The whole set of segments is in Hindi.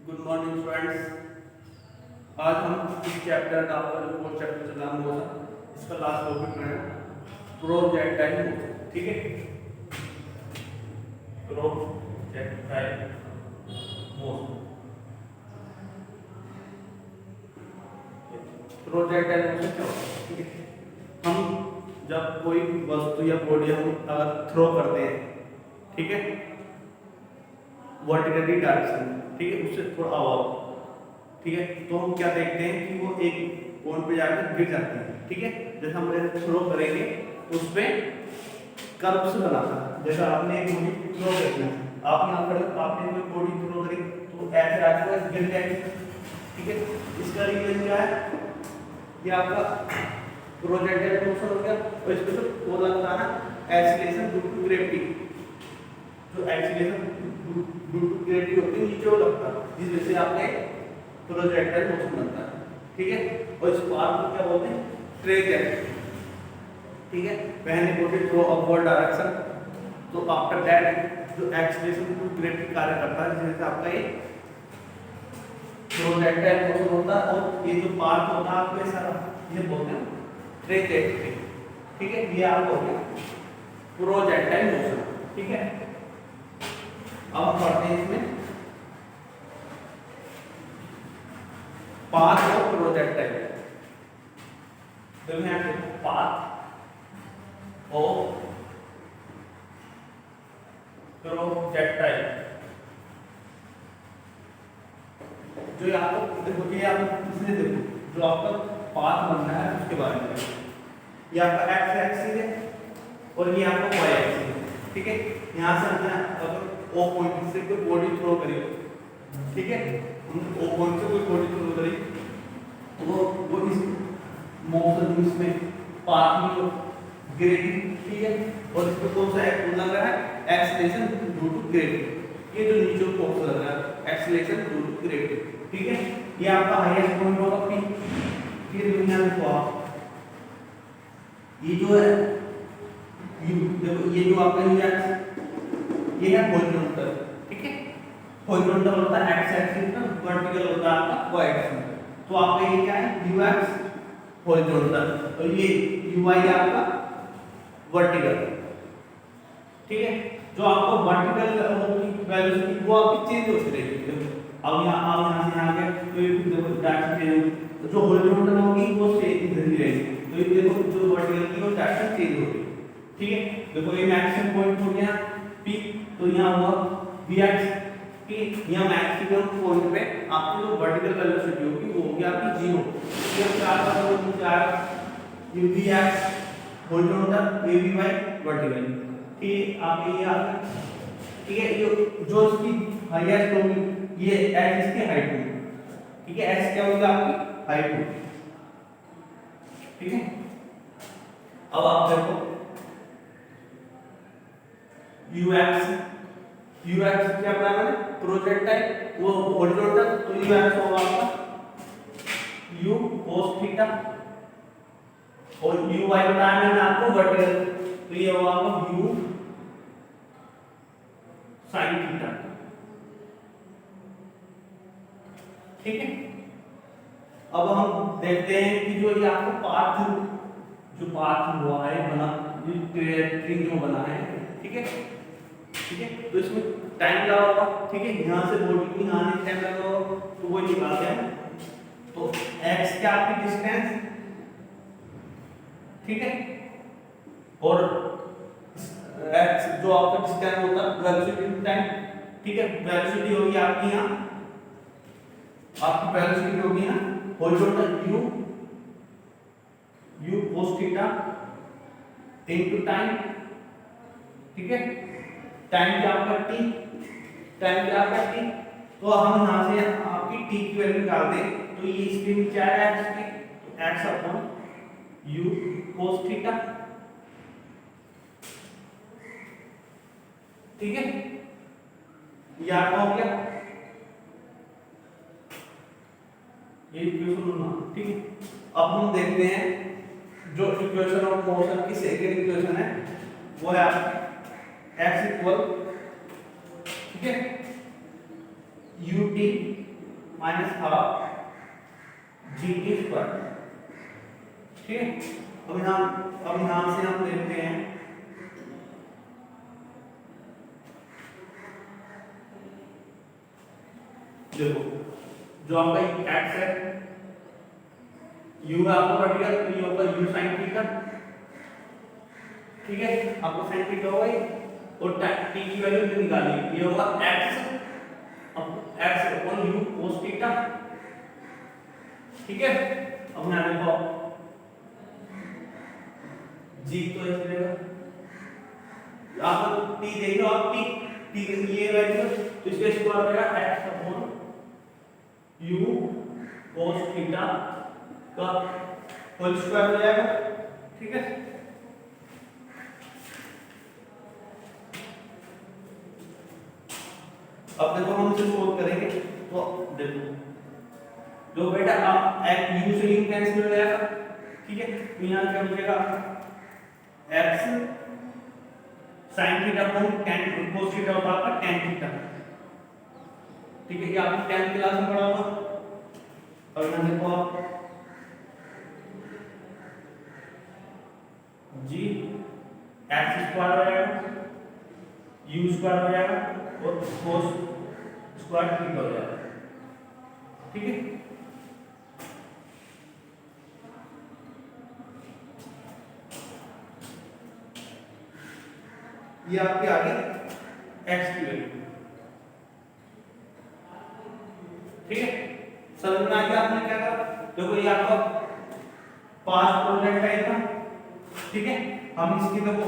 Good morning students. आज हम इस चैप्टर का आपका जो फोर्थ चैप्टर चल रहा है मोशन, इसका लास्ट टॉपिक है प्रोजेक्टाइल मोशन। ठीक है, प्रोजेक्टाइल मोशन। प्रोजेक्टाइल मोशन क्या होता है? ठीक है, हम जब कोई वस्तु या बॉडी हम अगर थ्रो करते हैं, ठीक है, वर्टिकली डायरेक्शन, ठीक है, उससे थोड़ा अबाव, ठीक है, तो हम क्या देखते हैं कि वो एक पॉइंट पे जाकर गिर जाती है। ठीक है, जैसे हम ऐसे थ्रो करेंगे उस पे कर्व्स बनाता है। जैसे आपने एक बॉडी थ्रो करी, आप यहाँ खड़े, आपने कोई बॉडी थ्रो करी तो ऐसे आके गिर जाएगी। ठीक है, इसका रीजन क्या है? ये आपका प्रोजेक्टाइल मोशन हो गया। और इसमें जो वो लगता है ना एक्सीलरेशन ड्यू टू ग्रेविटी, जो एक्सीलरेशन ड्यू टू ग्रेविटी होती है नीचे वो लगता है, जिस वजह से आपने प्रोजेक्टाइल मोशन बनता है। ठीक है, और इस पार्ट को क्या बोलते हैं? ट्रेजेक्टरी। ठीक है, पहले बोलते थ्रो अपवर्ड डायरेक्शन, तो आफ्टर दैट जो एक्सीलरेशन टू ग्रेविटी कार्य करता है, जिससे आपका ये प्रोजेक्टाइल मोशन होता है। और ये जो पार्ट होता है आपको सारा, ये बोलते हैं ट्रेजेक्टरी। ठीक है, ये आप बोलते हैं प्रोजेक्टाइल मोशन। ठीक है, अब हम पढ़ते हैं इसमें पाथ ऑफ प्रोजेक्टाइल। तो यहाँ पे पाथ ऑफ प्रोजेक्टाइल, जो आपको देखो कि आप इसमें देखो जो आपका पाथ बनना है उसके बारे में, ये आपका एक्स एक्सिस है और ये आपका वाई एक्सिस है। ठीक है, यहाँ से हमने अगर ओ पॉइंट से कोई बॉडी थ्रो करी, ठीक है, हमने ओ पॉइंट से कोई बॉडी थ्रो करी तो वो इस मोशन इसमें पाथ में गिरेगी। ठीक है, और इसमें कौन सा एक्ट लग रहा है? Acceleration due to gravity. ये जो नीचे फोर्स लग रहा है एक्सीलरेशन ड्यू टू ग्रेविटी। ठीक है, ये आपका हाईएस्ट पॉइंट होगा पी। फिर यहाँ देखो आप, ये जो है यू, देखो ये जो आपका यू एक्स, ये है हॉरिजॉन्टल। ठीक है, हॉरिजॉन्टल होता है एक्स एक्सिस पर, वर्टिकल होता है आपका वाई एक्सिस। तो आपका ये क्या है? यू एक्स हॉरिजॉन्टल और ये यू वाई आपका वर्टिकल। ठीक है, जो आपको वर्टिकल वेलोसिटी वो आपकी चेंज होती रहेगी। अब यहाँ से यहाँ के तो ये देखो डायरेक्शन चेंज, जो हॉरिजॉन्टल होगी वो सेम इधर ही रहेगी। तो ये देखो जो वर्टिकल की वो डायरेक्शन चेंज होगी। ठीक है, देखो ये मैक्सिमम पॉइंट हो गया पी, तो यहाँ हुआ वी एक्स कि यहाँ मैक्सिमम पॉइंट पे आपकी जो वर्टिकल वेलोसिटी होगी वो होगी आपकी 0। ये क्या होगा? चार ये वी एक्स हॉरिजॉन्टल, ए वी वाई वर्टिकल। ठीक, आप ये याद, ठीक है, जो इसकी हाईएस्ट होगी ये एच इसकी हाइट होगी। ठीक है, एच क्या होगी? आपकी हाइट होगी। ठीक है, अब आप देखो यू एक्स क्या बराबर है? प्रोजेक्टाइल वो हॉरिजॉन्टल, तो यू एक्स होगा आपका यू cos थीटा, और यू वाई बताया मैंने आपको वर्टिकल, तो ये होगा आपका यू sin थीटा। ठीक है, अब हम देखते हैं कि जो ये आपको पाथ हुआ है बना, ट्रेन जो बना है। ठीक है, ठीक है, तो इसमें टाइम लगा होगा। ठीक है, यहाँ से बॉडी को यहाँ आने टाइम लगा होगा, तो वो निकालते हैं। तो x क्या आपकी डिस्टेंस, ठीक है, और x जो आपका डिस्टेंस होता है वेलोसिटी टाइम। ठीक है, वेलोसिटी होगी आपकी यहाँ, आपकी वेलोसिटी होगी यहाँ horizontal u cos theta into time. ठीक है, टाइम क्या आपका t, टाइम क्या आपका t, तो हम यहां से आपकी t की वैल्यू निकाल दें, तो ये इसके नीचे आया x की, तो x upon u cos theta. ठीक है, ये आपका हो गया ये इक्वेशन होना। ठीक है, अब हम देखते हैं जो इक्वेशन ऑफ मोशन की सेकंड इक्वेशन है वो है आपकी x इक्वल, ठीक है, ut minus half G T square. ठीक है, अब यहाँ से हम लेते हैं देखो जो आपका x है u आपको पर्टिकुलर तो ये होगा u sin थीटा। ठीक है, आपको sin थीटा होगा और t की वैल्यू भी निकाली, ये होगा x upon u cos theta. ठीक है, अब यहाँ देखो g तो ऐसे रहेगा, आप t देख लो, आप t ये वैल्यू तो इसका स्क्वायर हो जाएगा x upon u cos theta का होल स्क्वायर हो जाएगा। ठीक है, अब देखो हम इसे सोल्व करेंगे तो देखो जो बेटा आप एक u से u कैंसिल हो जाएगा। ठीक है, तो यहाँ क्या बचेगा x sin theta upon tan cos theta होगा आपका tan थीटा। ठीक है, ये आपने 10th क्लास में पढ़ा होगा। और यहाँ देखो आप जी x स्क्वायर हो जाएगा, u स्क्वायर हो जाएगा और cos स्क्वायर थीटा हो जाएगा। ठीक है, ये आपके आगे x की वैल्यू। ठीक है, समझ में आ गया आपने क्या करा। देखो ये आपका पास्ट प्रोजेक्ट है इतना। ठीक है, हम इसकी देखो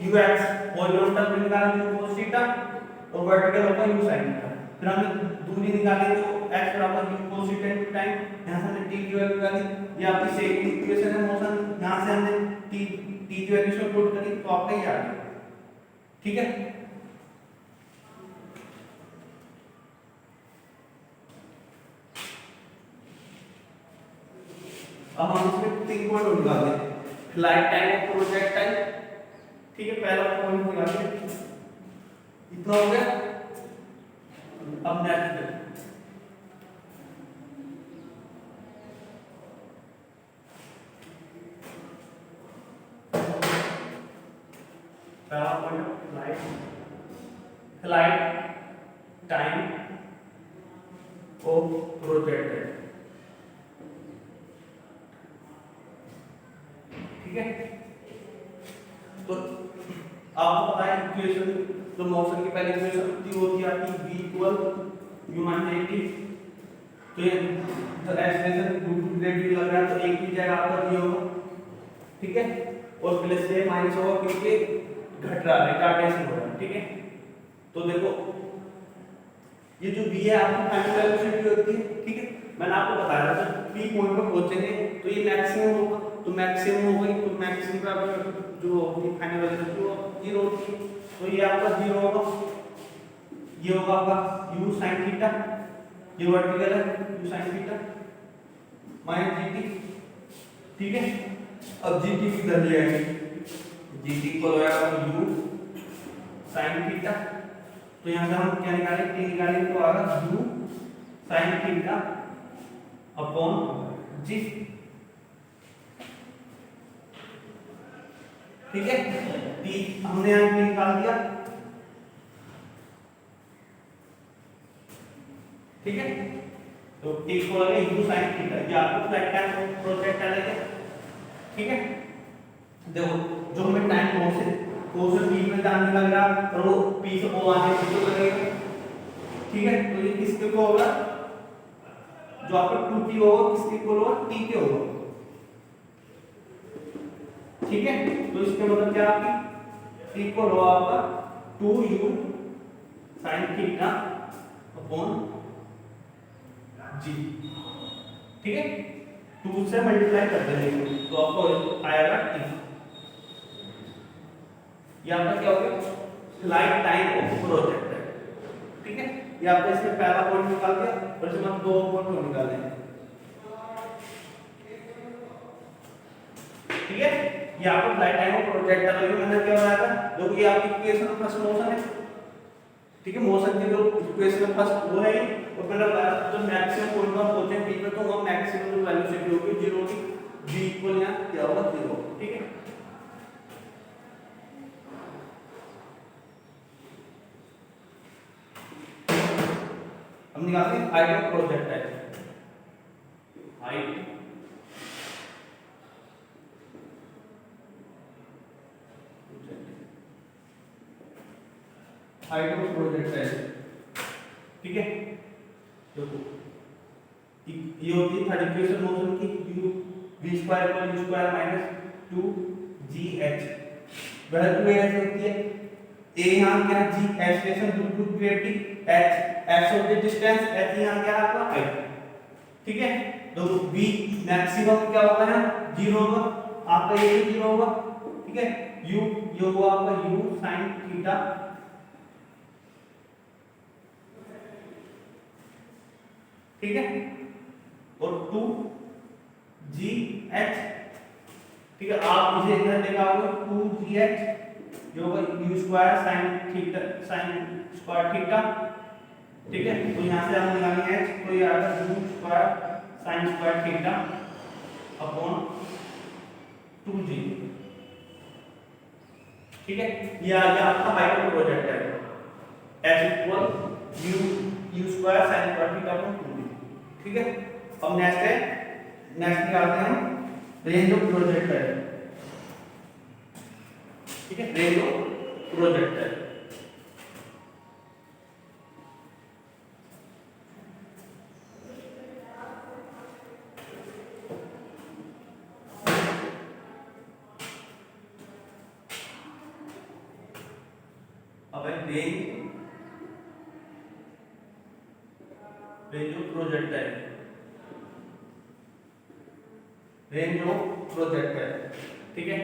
ux हॉरिजॉन्टल पे निकालेंगे u cos थीटा और वर्टिकल होगा u sin थीटा। फिर हमने दूरी निकाली तो x बराबर u cos theta into time, यहां से हमने t की वैल्यू निकाली। ये आपकी सेकंड इक्वेशन है मोशन, यहां से हमने t की वैल्यू से पुट करी तो आपका ये आ गया। ठीक है, अब हम इसमें 3 पॉइंट निकाल दें। फ्लाइट टाइम और प्रोजेक्टाइल। ठीक है, पहला पॉइंट निकाल दें, इतना हो गया। अब नेक्स्ट पहला पॉइंट फ्लाइट टाइम और प्रोजेक्टाइल। ठीक है, तो आपको पता है इक्वेशन जो मोशन की पहली इक्वेशन होती है वो थी आपकी v इक्वल u माइनस 80। तो ये तो एक्सप्रेशन ग्रेविटी लग रहा है तो एक ही जगह आपका ये होगा। ठीक है, और प्लस से माइनस होगा क्योंकि घट रहा है, रिटार्डेशन हो रहा है। ठीक है, तो देखो ये जो v है आपकी फाइनल वेलोसिटी होती है। ठीक है, मैंने आपको बताया था जब p पॉइंट पर पहुंचेंगे तो ये मैक्सिमम होगा, तो मैक्सिमम हो गई तो मैक्सिमम का जो होगी फाइनल वेलोसिटी वो 0 होगी। तो ये आपका 0 होगा, ये होगा आपका u sin थीटा, ये वर्टिकल है u sin theta minus gt। ठीक है, अब gt की वैल्यू आएगी, gt को होगा u sin थीटा। तो यहां से हम क्या निकालेंगे, t निकालेंगे तो आएगा u sin theta upon g। ठीक है, t हमने यहां t निकाल दिया। ठीक है, तो t को लगे u sin थीटा, ये आपको फ्लाइट टाइम प्रोजेक्ट आएगा। ठीक है, देखो जो हमें टाइम मोशन p में जानने लग रहा और वो p से o आने से लगेगा। ठीक है, तो ये किसके को होगा, जो आपका 2t होगा किसके इक्वल होगा, t के होगा। ठीक है, तो इसके मतलब क्या आपकी इक्वल होगा आपका 2u sin theta upon g। ठीक है, 2 से मल्टीप्लाई कर देंगे तो आपको आएगा t। ये आपका क्या हो गया, फ्लाइट टाइम ऑफ प्रोजेक्ट है। ठीक है, ये आपने इसमें पहला पॉइंट निकाल दिया और इसमें हम 2 पॉइंट निकालेंगे। ठीक है, ये आपको फ्लाइट टाइम ऑफ प्रोजेक्ट का वैल्यू मैंने क्या बनाया था, जो कि आपकी इक्वेशन फर्स्ट मोशन है। ठीक है, मोशन की जो इक्वेशन फर्स्ट वो है और मैंने बताया जो मैक्सिमम पॉइंट ऑफ होते हैं पी पे, तो वहां मैक्सिमम जो वेलोसिटी होगी 0 होगी, v इक्वल यहां क्या होगा 0, ठीक है। हम निकालते हैं height of projectile, height height of projectile, ठीक है। देखो ये होती है थर्ड इक्वेशन मोशन की, u v square equal u square minus 2gh, वह 2h होती है, a यहां क्या g acceleration due to gravity, h x होती है डिस्टेंस, h यहां क्या है आपका हाइट, ठीक है। तो v मैक्सिमम क्या होगा यहां 0 होगा, आपका ये 0 होगा, ठीक है। u ये होगा आपका u sin थीटा, ठीक है, और 2gh, ठीक है। आप इसे इधर लेकर आओगे 2gh जो होगा u square sin theta, sin square theta, ठीक है। तो यहां से हम निकालेंगे h, तो ये आएगा u square sin square theta upon 2g, ठीक है। ये आ गया आपका height of projectile, h equal u square sin square theta upon 2g, ठीक है। अब नेक्स्ट निकालते हैं हम रेंज ऑफ प्रोजेक्टाइल, ठीक है, रेंज ऑफ प्रोजेक्टाइल। अब है range of projectile, range of projectile, ठीक है।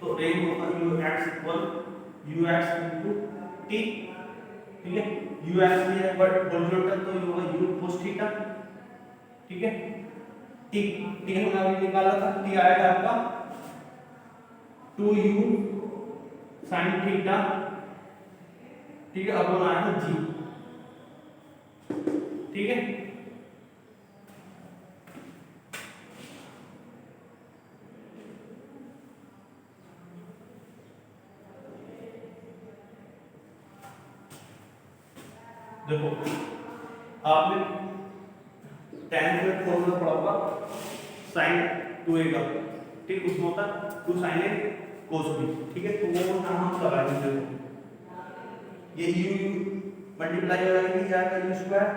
तो रेंज होगा ux equal ux into t, ठीक है। ux ये बट हॉरिजॉन्टल तो ये होगा u cos थीटा, ठीक है। t हमने अभी निकाला था, t आएगा आपका 2u sin थीटा, ठीक है, अब आएगा g, ठीक है। देखो आपने 10th में फॉर्मूला पढ़ा होगा sin 2a का, ठीक, उसमें होता 2 sin a cos b, ठीक है। तो वो यहाँ हम लगाएंगे, देखो ये u मल्टीप्लाई हो जाएगा u स्क्वायर,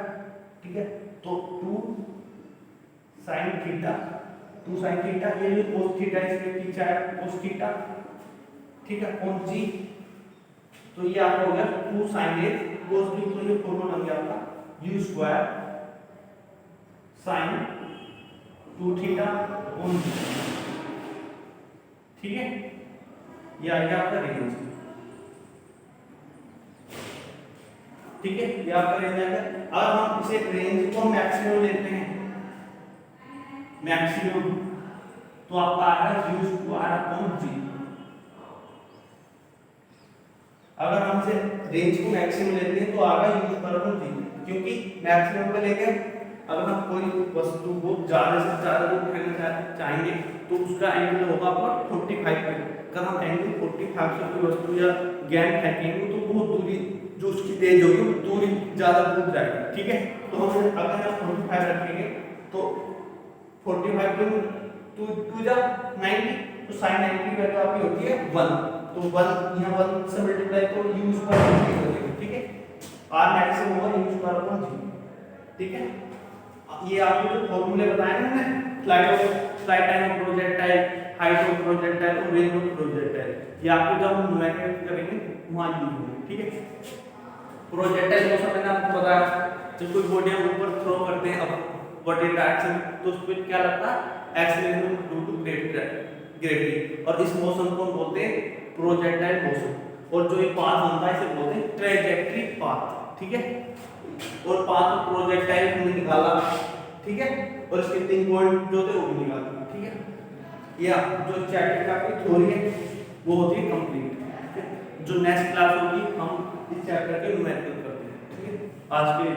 ठीक है। तो 2 sin थीटा, 2 sin थीटा, ये जो cos थीटा इसके पीछे है cos थीटा, ठीक है, और g, तो ये आपका हो गया 2 sin a cos b, तो ये फॉर्मूला बन गया आपका u square sin 2 theta upon g, ठीक है। ये आ गया आपका रेंज, ठीक है, ये आपका रेंज आ गया। अब हम इसे रेंज को मैक्सिमम लेते हैं, मैक्सिमम, तो आपका आएगा u स्क्वायर अपॉन g। अगर हम इसे रेंज को मैक्सिमम लेते हैं तो आएगा u स्क्वायर अपॉन g, क्योंकि मैक्सिमम पे लेके अगर हम कोई वस्तु को ज्यादा से ज्यादा दूर फेंकना चाहेंगे तो उसका एंगल होगा आपका 45 पे। अगर हम एंगल 45 से कोई वस्तु या गेंद फेंकेंगे तो बहुत दूरी जो उसकी तेज होगी वो दूरी ज्यादा दूर जाएगी, ठीक है। तो हम अगर हम 45 रखेंगे तो 45 पे 2 जा 90, तो sin 90 की वैल्यू आपकी होती है 1, तो 1 यहाँ 1 से मल्टीप्लाई तो u स्क्वायर हो जाएगा, ठीक है। r मैक्सिमम होगा u स्क्वायर अपॉन g, ठीक है। ये आपको जो फॉर्मूले बताए ना मैंने, flight time of projectile, height of projectile और रेंज ऑफ प्रोजेक्टाइल, ये आपको जब हम न्यूमेरिकल करेंगे वहां यूज होंगे, ठीक है। प्रोजेक्टाइल को मैंने आपको बताया, जब कोई बॉडी हम ऊपर थ्रो करते हैं अब बॉडी डायरेक्शन, तो उस पर क्या लगता है एक्सीलरेशन ड्यू टू ग्रेविटी, और इस मोशन को बोलते हैं प्रोजेक्टाइल मोशन, और जो ये पाथ बनता है इसे बोलते हैं ट्रैजेक्टरी पाथ, ठीक है। और पाथ ऑफ प्रोजेक्टाइल हमने निकाला, ठीक है, और इसके 3 पॉइंट जो थे वो भी निकाले, ठीक है। या जो चैप्टर का कोई थ्योरी है वो होती है कंप्लीट, जो नेक्स्ट क्लास होगी हम इस चैप्टर के न्यूमेरिकल करते हैं, ठीक है। आज के लिए